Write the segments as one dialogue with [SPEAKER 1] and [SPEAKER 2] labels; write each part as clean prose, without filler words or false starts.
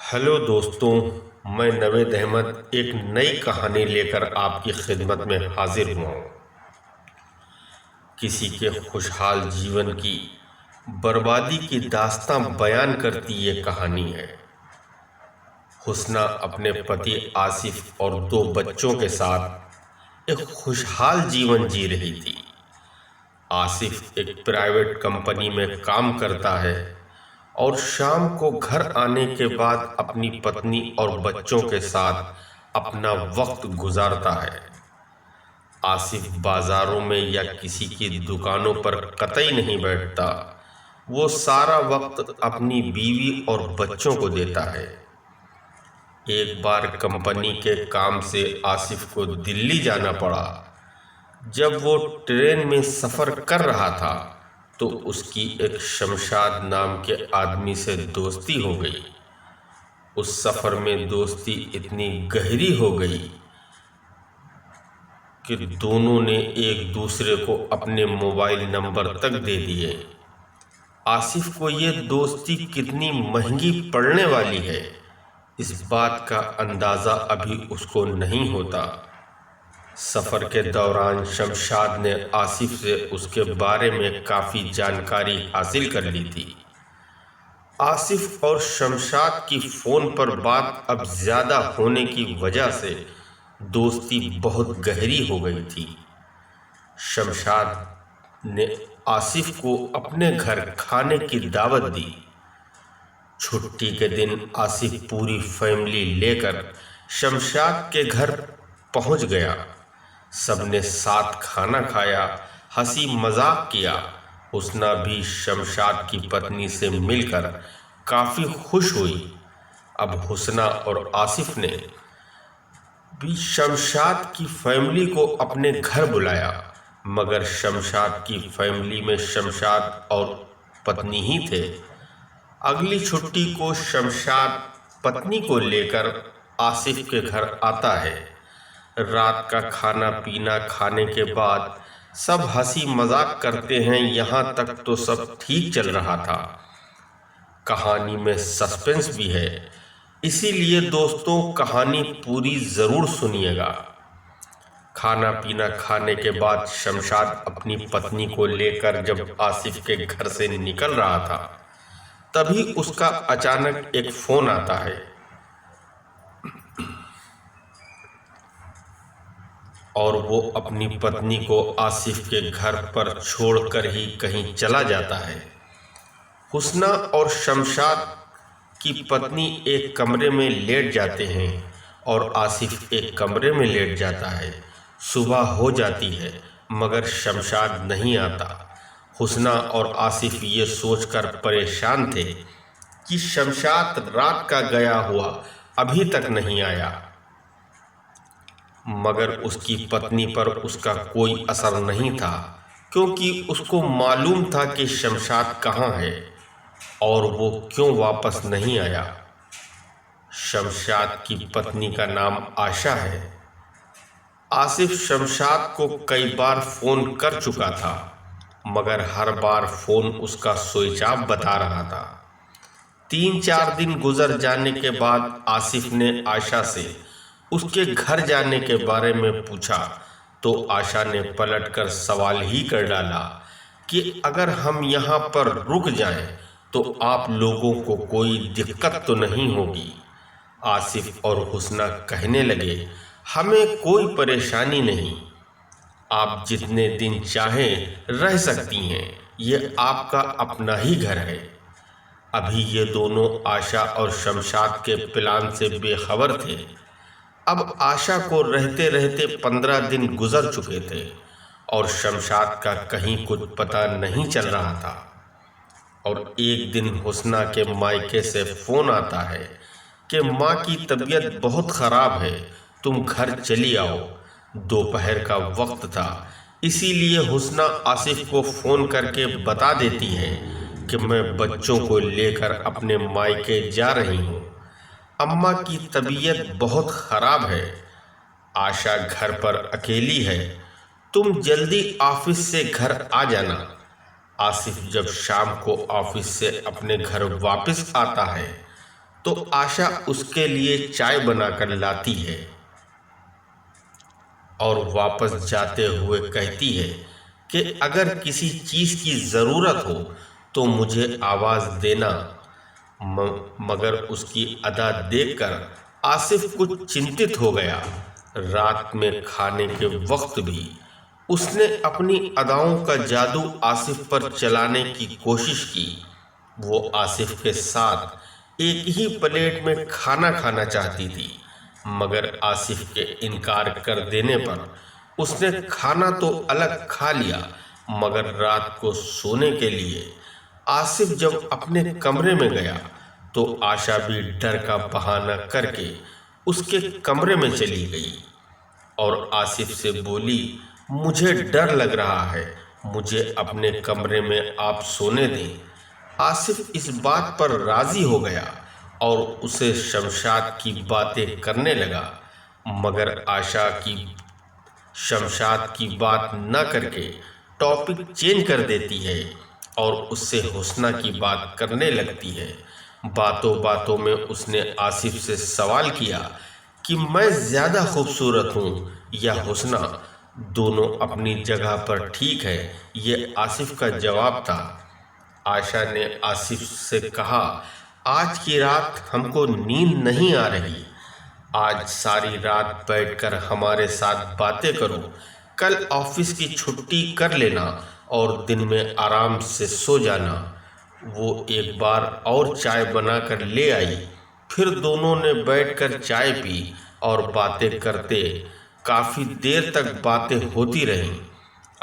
[SPEAKER 1] Hello दोस्तों, मैं नवेद अहमद एक नई कहानी लेकर आपकी खिदमत में हाजिर हुआ हूँ। किसी के खुशहाल जीवन की बर्बादी की दास्तां बयान करती ये कहानी है। हुस्ना अपने पति आसिफ और 2 बच्चों के साथ एक खुशहाल जीवन जी रही थी। आसिफ एक प्राइवेट कंपनी में काम करता है और शाम को घर आने के बाद अपनी पत्नी और बच्चों के साथ अपना वक्त गुजारता है। आसिफ बाजारों में या किसी की दुकानों पर कतई नहीं बैठता। वो सारा वक्त अपनी बीवी और बच्चों को देता है। एक बार कंपनी के काम से आसिफ को दिल्ली जाना पड़ा। जब वो ट्रेन में सफ़र कर रहा था तो उसकी एक शमशाद नाम के आदमी से दोस्ती हो गई। उस सफ़र में दोस्ती इतनी गहरी हो गई कि दोनों ने एक दूसरे को अपने मोबाइल नंबर तक दे दिए। आसिफ को ये दोस्ती कितनी महंगी पड़ने वाली है, इस बात का अंदाज़ा अभी उसको नहीं होता। सफ़र के दौरान शमशाद ने आसिफ से उसके बारे में काफ़ी जानकारी हासिल कर ली थी। आसिफ और शमशाद की फ़ोन पर बात अब ज़्यादा होने की वजह से दोस्ती बहुत गहरी हो गई थी। शमशाद ने आसिफ को अपने घर खाने की दावत दी। छुट्टी के दिन आसिफ पूरी फैमिली लेकर शमशाद के घर पहुंच गया। सबने साथ खाना खाया, हंसी मजाक किया। हुस्ना भी शमशाद की पत्नी से मिलकर काफ़ी खुश हुई। अब हुस्ना और आसिफ ने भी शमशाद की फैमिली को अपने घर बुलाया, मगर शमशाद की फैमिली में शमशाद और पत्नी ही थे। अगली छुट्टी को शमशाद पत्नी को लेकर आसिफ के घर आता है। रात का खाना पीना खाने के बाद सब हंसी मजाक करते हैं। यहाँ तक तो सब ठीक चल रहा था। कहानी में सस्पेंस भी है, इसीलिए दोस्तों कहानी पूरी ज़रूर सुनिएगा। खाना पीना खाने के बाद शमशाद अपनी पत्नी को लेकर जब आसिफ के घर से निकल रहा था, तभी उसका अचानक एक फ़ोन आता है। और वो अपनी पत्नी को आसिफ के घर पर छोड़कर ही कहीं चला जाता है। हुस्ना और शमशाद की पत्नी एक कमरे में लेट जाते हैं और आसिफ एक कमरे में लेट जाता है। सुबह हो जाती है मगर शमशाद नहीं आता। हुस्ना और आसिफ ये सोचकर परेशान थे कि शमशाद रात का गया हुआ अभी तक नहीं आया, मगर उसकी पत्नी पर उसका कोई असर नहीं था, क्योंकि उसको मालूम था कि शमशाद कहाँ है और वो क्यों वापस नहीं आया। शमशाद की पत्नी का नाम आशा है। आसिफ शमशाद को कई बार फ़ोन कर चुका था, मगर हर बार फ़ोन उसका स्विच ऑफ बता रहा था। 3-4 दिन गुजर जाने के बाद आसिफ ने आशा से उसके घर जाने के बारे में पूछा तो आशा ने पलटकर सवाल ही कर डाला कि अगर हम यहाँ पर रुक जाएं तो आप लोगों को कोई दिक्कत तो नहीं होगी। आसिफ और हुस्ना कहने लगे, हमें कोई परेशानी नहीं, आप जितने दिन चाहें रह सकती हैं, ये आपका अपना ही घर है। अभी ये दोनों आशा और शमशाद के प्लान से बेखबर थे। अब आशा को रहते रहते 15 दिन गुजर चुके थे और शमशाद का कहीं कुछ पता नहीं चल रहा था। और एक दिन हुस्ना के मायके से फ़ोन आता है कि माँ की तबीयत बहुत ख़राब है, तुम घर चली आओ। दोपहर का वक्त था, इसीलिए हुस्ना आसिफ को फ़ोन करके बता देती है कि मैं बच्चों को लेकर अपने मायके जा रही हूँ। अम्मा की तबीयत बहुत ख़राब है। आशा घर पर अकेली है, तुम जल्दी ऑफिस से घर आ जाना। आसिफ जब शाम को ऑफिस से अपने घर वापस आता है तो आशा उसके लिए चाय बनाकर लाती है और वापस जाते हुए कहती है कि अगर किसी चीज़ की ज़रूरत हो तो मुझे आवाज़ देना। मगर उसकी अदा देखकर आसिफ कुछ चिंतित हो गया। रात में खाने के वक्त भी उसने अपनी अदाओं का जादू आसिफ पर चलाने की कोशिश की। वो आसिफ के साथ एक ही प्लेट में खाना खाना चाहती थी, मगर आसिफ के इनकार कर देने पर उसने खाना तो अलग खा लिया, मगर रात को सोने के लिए आसिफ जब अपने कमरे में गया तो आशा भी डर का बहाना करके उसके कमरे में चली गई और आसिफ से बोली, मुझे डर लग रहा है, मुझे अपने कमरे में आप सोने दें। आसिफ इस बात पर राजी हो गया और उसे शमशाद की बातें करने लगा, मगर आशा की शमशाद की बात न करके टॉपिक चेंज कर देती है और उससे हुस्ना की बात करने लगती है। बातों बातों में उसने आसिफ से सवाल किया कि मैं ज़्यादा खूबसूरत हूँ या हुस्ना, दोनों अपनी जगह पर ठीक है, ये आसिफ का जवाब था। आशा ने आसिफ से कहा, आज की रात हमको नींद नहीं आ रही, आज सारी रात बैठकर हमारे साथ बातें करो, कल ऑफिस की छुट्टी कर लेना और दिन में आराम से सो जाना। वो एक बार और चाय बनाकर ले आई। फिर दोनों ने बैठकर चाय पी और बातें करते काफ़ी देर तक बातें होती रहीं।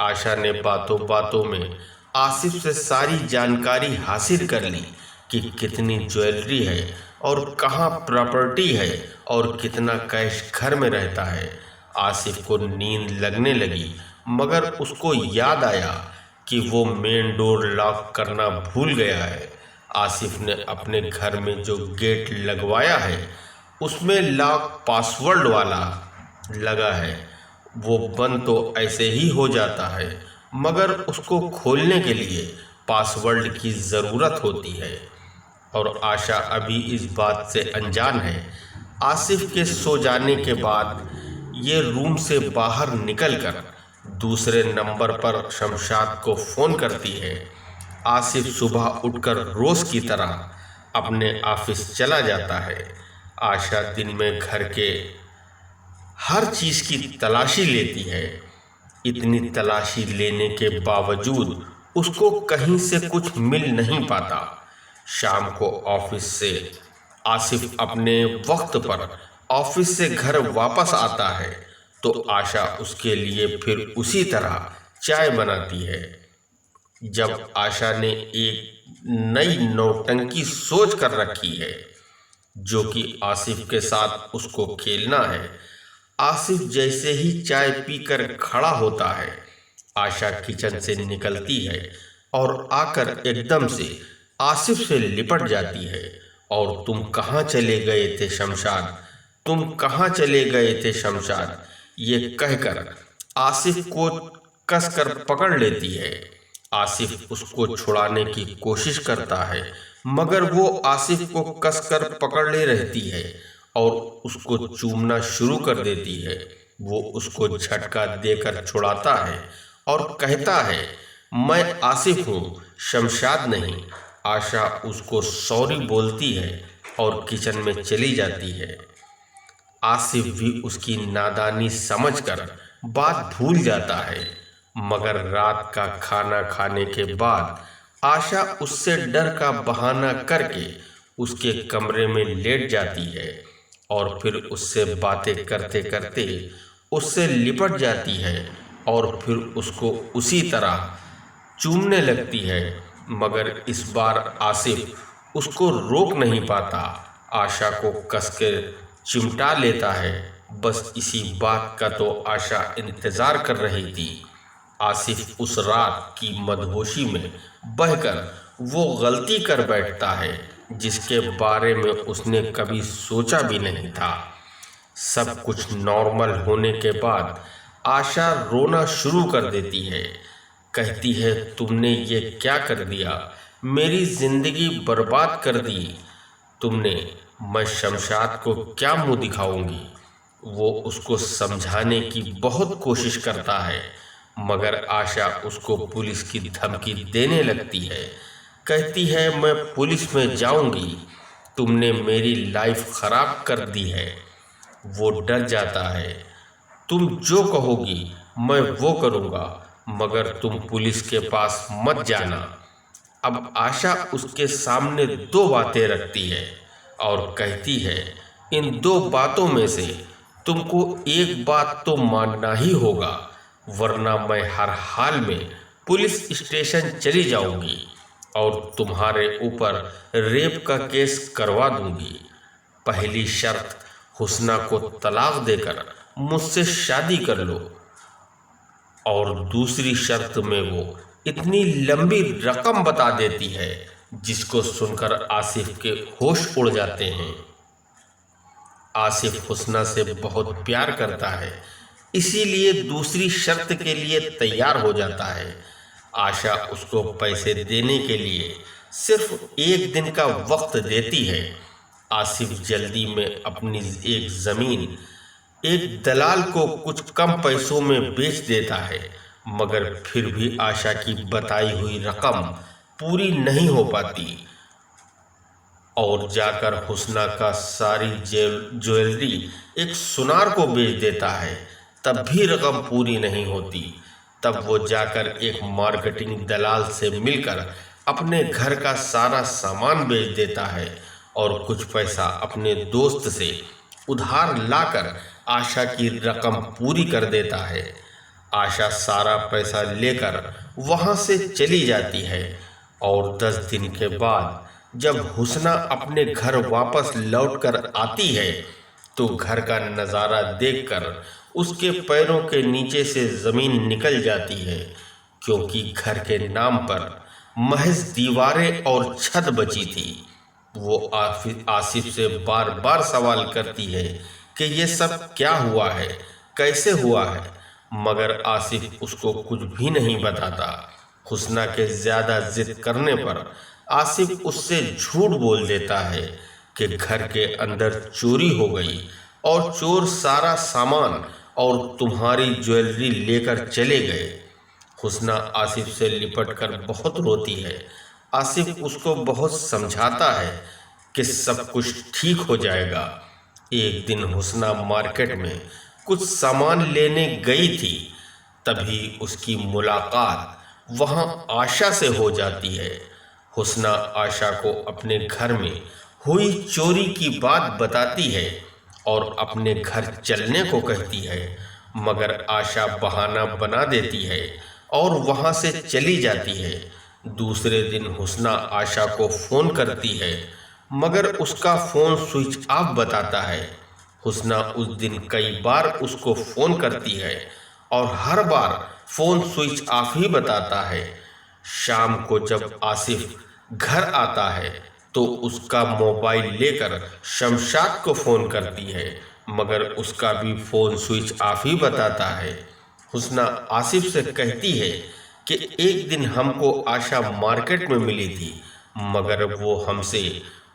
[SPEAKER 1] आशा ने बातों बातों में आसिफ से सारी जानकारी हासिल कर ली कि कितनी ज्वेलरी है और कहाँ प्रॉपर्टी है और कितना कैश घर में रहता है। आसिफ को नींद लगने लगी, मगर उसको याद आया कि वो मेन डोर लॉक करना भूल गया है। आसिफ ने अपने घर में जो गेट लगवाया है उसमें लॉक पासवर्ड वाला लगा है। वो बंद तो ऐसे ही हो जाता है, मगर उसको खोलने के लिए पासवर्ड की ज़रूरत होती है और आशा अभी इस बात से अनजान है। आसिफ के सो जाने के बाद ये रूम से बाहर निकलकर दूसरे नंबर पर शमशाद को फ़ोन करती है। आसिफ सुबह उठकर रोज़ की तरह अपने ऑफिस चला जाता है। आशा दिन में घर के हर चीज़ की तलाशी लेती है। इतनी तलाशी लेने के बावजूद उसको कहीं से कुछ मिल नहीं पाता। शाम को ऑफिस से आसिफ अपने वक्त पर ऑफिस से घर वापस आता है तो आशा उसके लिए फिर उसी तरह चाय बनाती है। जब आशा ने एक नई नौटंकी सोच कर रखी है जो कि आसिफ के साथ उसको खेलना है। आसिफ जैसे ही चाय पीकर खड़ा होता है, आशा किचन से निकलती है और आकर एकदम से आसिफ से लिपट जाती है और तुम कहाँ चले गए थे शमशाद, तुम कहाँ चले गए थे शमशाद, ये कहकर आसिफ को कसकर पकड़ लेती है। आसिफ उसको छुड़ाने की कोशिश करता है, मगर वो आसिफ को कसकर पकड़े रहती है और उसको चूमना शुरू कर देती है। वो उसको झटका देकर छुड़ाता है और कहता है, मैं आसिफ हूँ, शमशाद नहीं। आशा उसको सॉरी बोलती है और किचन में चली जाती है। आसिफ भी उसकी नादानी समझकर बात भूल जाता है, मगर रात का खाना खाने के बाद आशा उससे डर का बहाना करके उसके कमरे में लेट जाती है और फिर उससे बातें करते करते उससे लिपट जाती है और फिर उसको उसी तरह चूमने लगती है। मगर इस बार आसिफ उसको रोक नहीं पाता, आशा को कसकर चिमटा लेता है। बस इसी बात का तो आशा इंतज़ार कर रही थी। आसिफ उस रात की मदहोशी में बहकर वो गलती कर बैठता है जिसके बारे में उसने कभी सोचा भी नहीं था। सब कुछ नॉर्मल होने के बाद आशा रोना शुरू कर देती है। कहती है, तुमने ये क्या कर दिया, मेरी ज़िंदगी बर्बाद कर दी तुमने, मैं शमशाद को क्या मुंह दिखाऊंगी। वो उसको समझाने की बहुत कोशिश करता है, मगर आशा उसको पुलिस की धमकी देने लगती है। कहती है मैं पुलिस में जाऊंगी, तुमने मेरी लाइफ खराब कर दी है। वो डर जाता है। तुम जो कहोगी मैं वो करूँगा, मगर तुम पुलिस के पास मत जाना। अब आशा उसके सामने दो बातें रखती है और कहती है इन दो बातों में से तुमको एक बात तो मानना ही होगा, वरना मैं हर हाल में पुलिस स्टेशन चली जाऊंगी और तुम्हारे ऊपर रेप का केस करवा दूंगी। पहली शर्त, हुस्ना को तलाक देकर मुझसे शादी कर लो, और दूसरी शर्त में वो इतनी लंबी रकम बता देती है जिसको सुनकर आसिफ के होश उड़ जाते हैं। आसिफ हुस्ना से बहुत प्यार करता है, इसीलिए दूसरी शर्त के लिए तैयार हो जाता है। आशा उसको पैसे देने के लिए सिर्फ एक दिन का वक्त देती है। आसिफ जल्दी में अपनी एक ज़मीन एक दलाल को कुछ कम पैसों में बेच देता है, मगर फिर भी आशा की बताई हुई रकम पूरी नहीं हो पाती और जाकर हुस्ना का सारी ज्वेलरी एक सुनार को बेच देता है। तब भी रकम पूरी नहीं होती। तब वो जाकर एक मार्केटिंग दलाल से मिलकर अपने घर का सारा सामान बेच देता है और कुछ पैसा अपने दोस्त से उधार लाकर आशा की रकम पूरी कर देता है। आशा सारा पैसा लेकर वहाँ से चली जाती है और 10 दिन के बाद जब हुस्ना अपने घर वापस लौटकर आती है तो घर का नज़ारा देखकर उसके पैरों के नीचे से ज़मीन निकल जाती है, क्योंकि घर के नाम पर महज दीवारें और छत बची थी। वो आसिफ से बार बार सवाल करती है कि ये सब क्या हुआ है, कैसे हुआ है, मगर आसिफ उसको कुछ भी नहीं बताता। हुस्ना के ज़्यादा जिद करने पर आसिफ उससे झूठ बोल देता है कि घर के अंदर चोरी हो गई और चोर सारा सामान और तुम्हारी ज्वेलरी लेकर चले गए। हुस्ना आसिफ से लिपटकर बहुत रोती है। आसिफ उसको बहुत समझाता है कि सब कुछ ठीक हो जाएगा। एक दिन हुस्ना मार्केट में कुछ सामान लेने गई थी, तभी उसकी मुलाकात वहां आशा से हो जाती है। हुस्ना आशा को अपने घर में हुई चोरी की बात बताती है और अपने घर चलने को कहती है, मगर आशा बहाना बना देती है और वहां से चली जाती है। दूसरे दिन हुस्ना आशा को फ़ोन करती है, मगर उसका फ़ोन स्विच ऑफ बताता है। हुस्ना उस दिन कई बार उसको फ़ोन करती है और हर बार फ़ोन स्विच ऑफ ही बताता है। शाम को जब आसिफ घर आता है तो उसका मोबाइल लेकर शमशाद को फ़ोन करती है, मगर उसका भी फ़ोन स्विच ऑफ ही बताता है। हुस्ना आसिफ से कहती है कि एक दिन हमको आशा मार्केट में मिली थी, मगर वो हमसे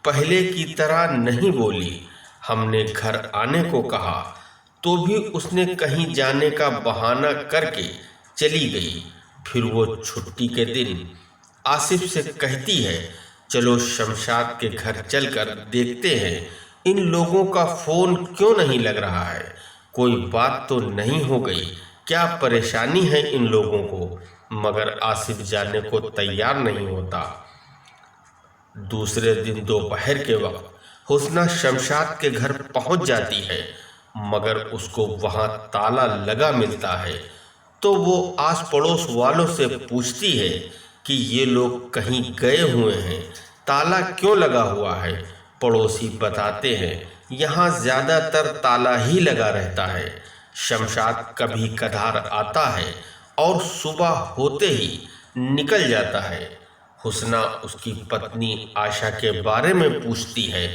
[SPEAKER 1] पहले की तरह नहीं बोली। हमने घर आने को कहा तो भी उसने कहीं जाने का बहाना करके चली गई। फिर वो छुट्टी के दिन आसिफ से कहती है, चलो शमशाद के घर चलकर देखते हैं इन लोगों का फ़ोन क्यों नहीं लग रहा है, कोई बात तो नहीं हो गई, क्या परेशानी है इन लोगों को। मगर आसिफ जाने को तैयार नहीं होता। दूसरे दिन दोपहर के वक्त हुस्ना शमशाद के घर पहुंच जाती है, मगर उसको वहां ताला लगा मिलता है। तो वो आस पड़ोस वालों से पूछती है कि ये लोग कहीं गए हुए हैं, ताला क्यों लगा हुआ है। पड़ोसी बताते हैं यहाँ ज़्यादातर ताला ही लगा रहता है। शमशाद कभी कधार आता है और सुबह होते ही निकल जाता है। हुस्ना उसकी पत्नी आशा के बारे में पूछती है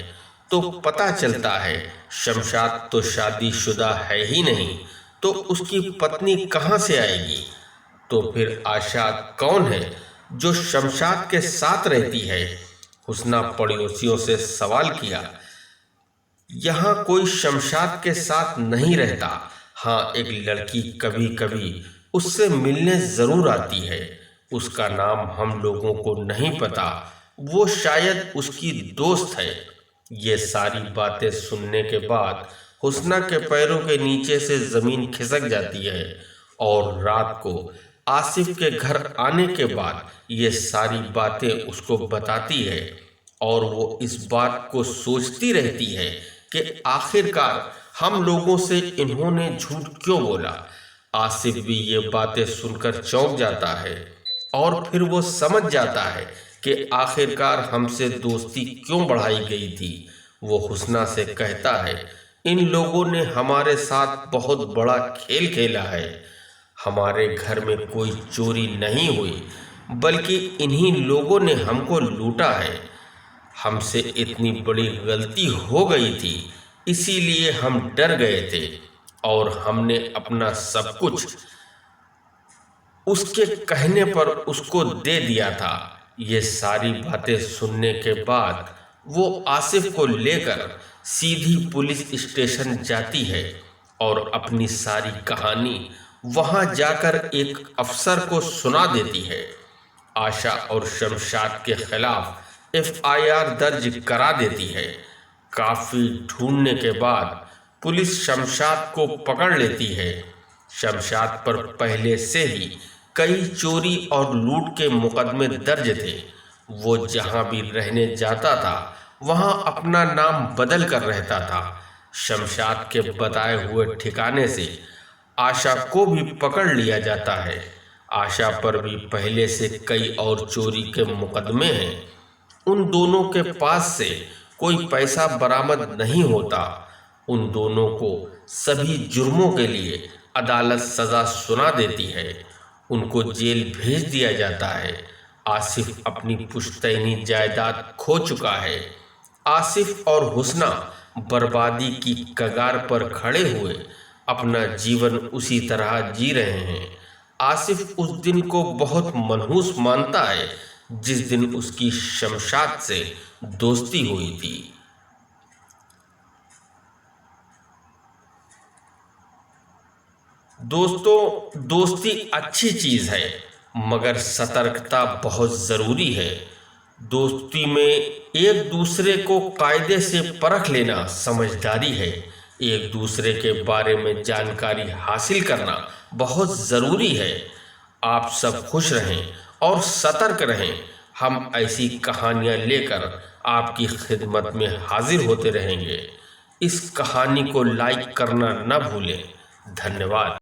[SPEAKER 1] तो पता चलता है शमशाद तो शादीशुदा है ही नहीं, तो उसकी पत्नी कहाँ से आएगी। तो फिर आशा कौन है जो शमशाद के साथ रहती है। हुस्ना पड़ोसियों से सवाल किया यहाँ कोई शमशाद के साथ नहीं रहता। हाँ, एक लड़की कभी कभी उससे मिलने जरूर आती है। उसका नाम हम लोगों को नहीं पता। वो शायद उसकी दोस्त है। ये सारी बातें सुनने के बाद हुस्ना के पैरों के नीचे से जमीन खिसक जाती है और रात को आसिफ के घर आने के बाद ये सारी बातें उसको बताती है और वो इस बात को सोचती रहती है कि आखिरकार हम लोगों से इन्होंने झूठ क्यों बोला। आसिफ भी ये बातें सुनकर चौंक जाता है और फिर वो समझ जाता है कि आखिरकार हमसे दोस्ती क्यों बढ़ाई गई थी। वो हुस्ना से कहता है, इन लोगों ने हमारे साथ बहुत बड़ा खेल खेला है। हमारे घर में कोई चोरी नहीं हुई, बल्कि इन्हीं लोगों ने हमको लूटा है। हमसे इतनी बड़ी गलती हो गई थी, इसीलिए हम डर गए थे और हमने अपना सब कुछ उसके कहने पर उसको दे दिया था। ये सारी बातें सुनने के बाद वो आसिफ को लेकर सीधी पुलिस स्टेशन जाती है और अपनी सारी कहानी वहां जाकर एक अफसर को सुना देती है। आशा और शमशाद के खिलाफ एफआईआर दर्ज करा देती है। काफी ढूंढने के बाद पुलिस शमशाद को पकड़ लेती है। शमशाद पर पहले से ही कई चोरी और लूट के मुकदमे दर्ज थे। वो जहां भी रहने जाता था वहां अपना नाम बदल कर रहता था। शमशाद के बताए हुए ठिकाने से आशा को भी पकड़ लिया जाता है। आशा पर भी पहले से कई और चोरी के मुकदमे हैं। उन दोनों के पास से कोई पैसा बरामद नहीं होता। उन दोनों को सभी जुर्मों के लिए अदालत सजा सुना देती है। उनको जेल भेज दिया जाता है। आसिफ अपनी पुश्तैनी जायदाद खो चुका है। आसिफ और हुस्ना बर्बादी की कगार पर खड़े हुए अपना जीवन उसी तरह जी रहे हैं। आसिफ उस दिन को बहुत मनहूस मानता है जिस दिन उसकी शमशाद से दोस्ती हुई थी। दोस्तों, दोस्ती अच्छी चीज है, मगर सतर्कता बहुत जरूरी है। दोस्ती में एक दूसरे को कायदे से परख लेना समझदारी है। एक दूसरे के बारे में जानकारी हासिल करना बहुत जरूरी है। आप सब खुश रहें और सतर्क रहें। हम ऐसी कहानियां लेकर आपकी खिदमत में हाजिर होते रहेंगे। इस कहानी को लाइक करना न भूलें। धन्यवाद।